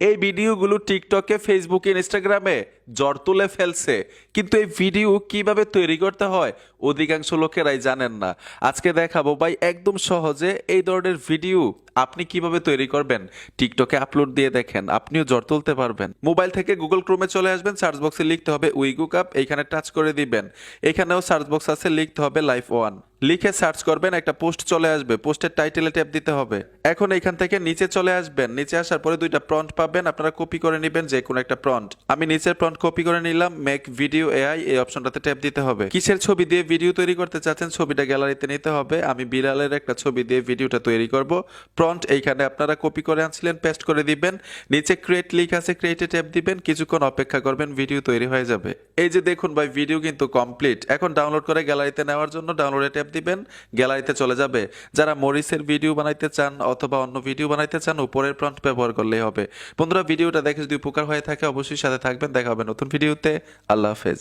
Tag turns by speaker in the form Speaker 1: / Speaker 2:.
Speaker 1: এই ভিডিওগুলো টিকটকে, ফেসবুকে, ইনস্টাগ্রামে জ্বর তুলে ফেলছে, কিন্তু এই ভিডিও কিভাবে তৈরি করতে হয় অধিকাংশ লোকেরাই জানেন না। আজকে দেখাবো ভাই একদম সহজে এই ধরনের ভিডিও আপনি কিভাবে তৈরি করবেন। টিকটকে আপলোড দিয়ে দেখেন, আপনিও জ্বর তুলতে পারবেন। মোবাইল থেকে গুগল ক্রোমে চলে আসবেন, সার্চ বক্সে লিখতে হবে উইগুক আপ, এইখানে টাচ করে দিবেন। এখানেও সার্চ বক্স আছে, লিখতে হবে লাইফ ওয়ান, লিখে সার্চ করবেন, একটা পোস্ট চলে আসবে, পোস্টের টাইটেলে ট্যাপ দিতে হবে। এখন এখান থেকে নিচে চলে আসবেন, নিচে আসার পরে দুইটা প্রম্পট পাবেন, আপনারা কপি করে নেবেন যে কোনো একটা প্রম্পট। আমি নিচের প্রম্পট কপি করে নিলাম, মেক ভিডিও এআই, এই অপশনটাতে ট্যাপ দিতে হবে। কিসের ছবি দিয়ে ভিডিও তৈরি করতে চাচ্ছেন, ছবিটা গ্যালারিতে নিতে হবে। আমি বিড়ালের একটা ছবি দিয়ে ভিডিওটা তৈরি করব। প্রম্পট এইখানে আপনারা কপি করে আনছিলেন, পেস্ট করে দিবেন। নিচে ক্রিয়েট লিখ আছে, ক্রিয়েটে ট্যাপ দিবেন, কিছুক্ষণ অপেক্ষা করবেন, ভিডিও তৈরি হয়ে যাবে। এই যে দেখুন ভাই, ভিডিও কিন্তু কমপ্লিট। এখন ডাউনলোড করে গ্যালারিতে নেওয়ার জন্য ডাউনলোডে ট্যাপ দিবেন, গ্যালারিতে চলে যাবে। যারা মরিসের ভিডিও বানাইতে চান অথবা অন্য ভিডিও বানাইতে চান, উপরের প্রম্পট ব্যবহার করলেই হবে। বন্ধুরা, ভিডিওটা দেখে যদি উপকার হয়ে থাকে অবশ্যই সাথে থাকবেন। দেখা হবে নতুন ভিডিওতে। আল্লাহ হাফেজ।